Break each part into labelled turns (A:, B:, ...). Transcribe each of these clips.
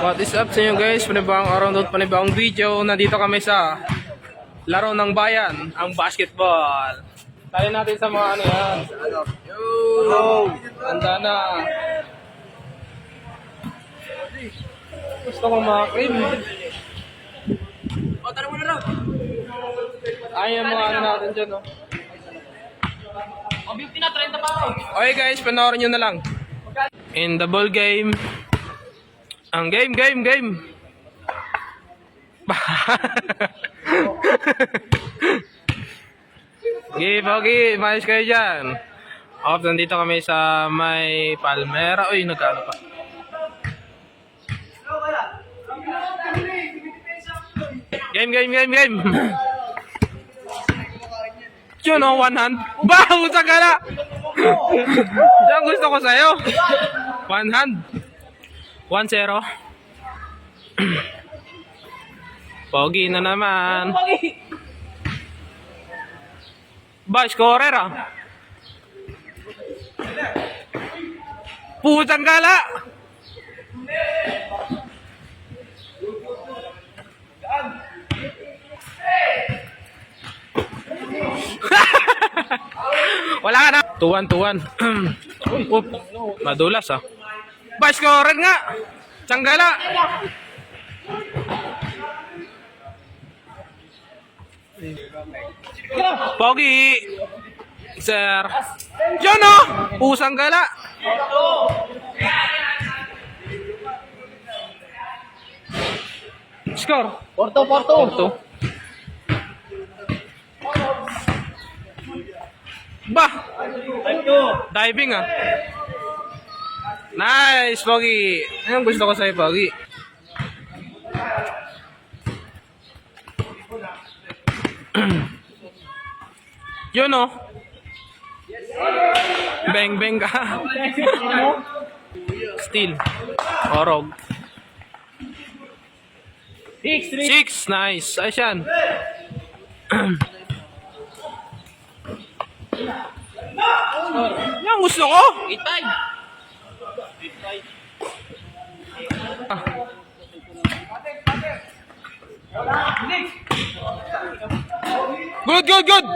A: What is up sa inyo guys? Panibawang araw at panibawang video. Nandito kami sa laro ng bayan, ang basketball. Tali natin sa mga ano yan. Yo! Handa na. Gusto ko makakrim.
B: O, tara mo na raw.
A: Ayan mga ano natin dyan, no?
B: O, beauty na, 30 pa ako.
A: Okay guys, panoorin nyo na lang. In the ball game. Ang game. Pogi, maayos kayo dyan. Nandito kami sa may Palmera. Uy, nagkano pa. Game. Yun o, one hand. Usag ka na! Yan gusto ko sa'yo. One hand. 1-0. Pogi na naman. Ba, scorer ah. Pusang gala. Wala ka na. 2-1. Up. Madulas ah. Ba, scorer nga. Sanggala. Pogi. Sir. Yun o. Pusang gala. Score. Porto. Bah. Diving ah. Nice, Pogi. Anong gusto ko sa'yo, Pogi? Yun o. Bang ka. Steal. Orog. 6. Nice. Ayos yan. Yan gusto ko.
B: 8-5.
A: Good.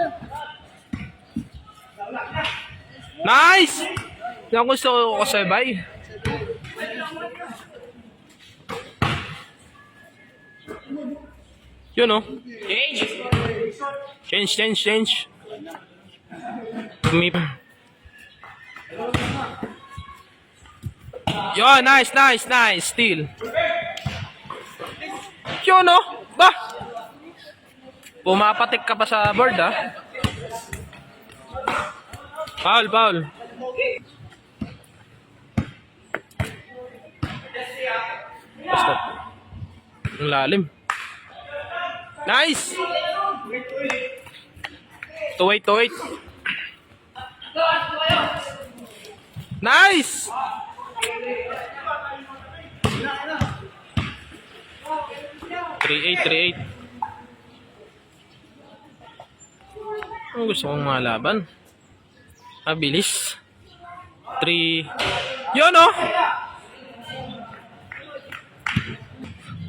A: Nice. Yan gusto ko sabay. Yun o. Change. Yo, nice. Steal. Yun o. Bah. Pumapatik ka pa sa board ah. Foul. Basta. Ang lalim. Nice. 2-8. Nice. Three eight. Ang gusto kong malaban. Bilis. 3. Yun o.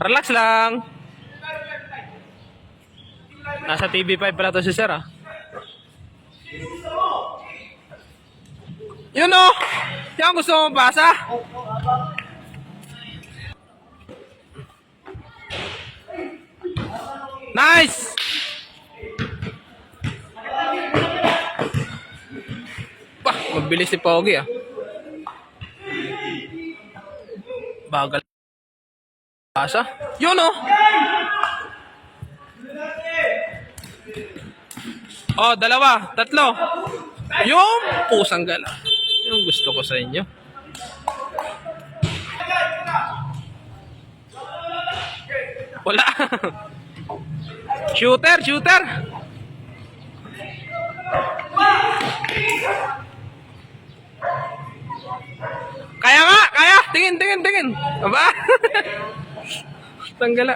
A: Relax lang. Nasa TV5 pala to si Sir ah. Yun o. Yan gusto mong pasa. Nice. Mabilis si Pogi ah. Bagal. Pasa. Yun oh. Oh, 2, 3. Yung pusang gala. Yung gusto ko sa inyo. Wala. Shooter. Kaya. Tingin. Aba. Tanggala.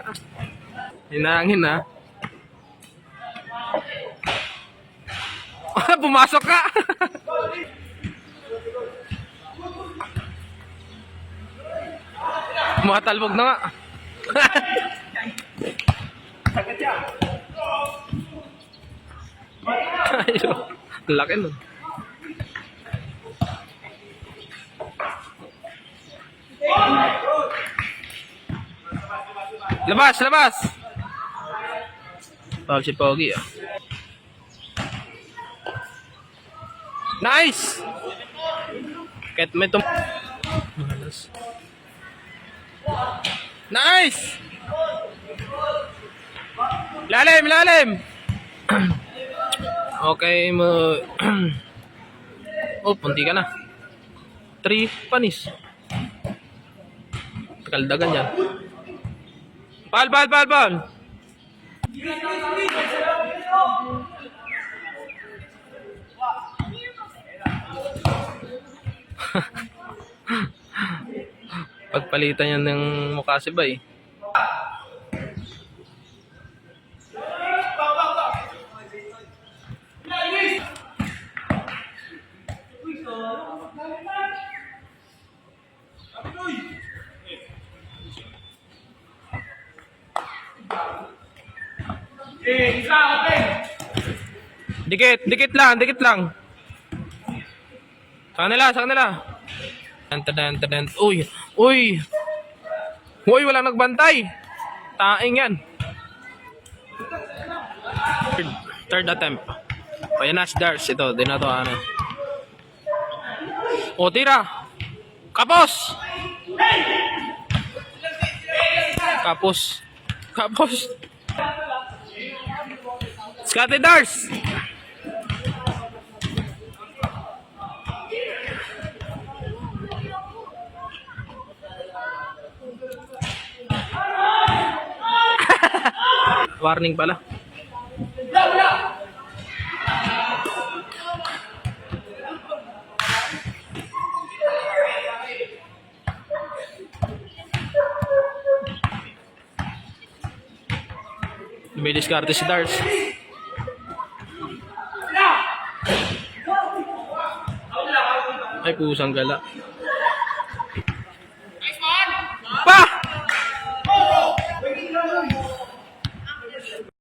A: Hinangin ha. Pumasok ka. Matalbog na nga. Ayun. Laki nun. Labas, labas! Foul si Pogi ah. Nice! Kahit may Nice! Lalim, lalim! Okay mo. Oh, punti ka na. 3 panis. Kaldagan yan. Bal, bal, bal, bal! Pagpalitan yan ng mukha si Bay. Dikit, dikit lang, dikit lang. Sa kanila, sa kanila. Tadan. Uy, uy. Uy, walang nagbantay. Taing yan. Third attempt. Payanas Dars. Ito, di na to ano. O, tira. Kapos. Kapos. Kapos. Scotty Dars. Warning pala. May diskarte si Dars. Ay, pusang gala.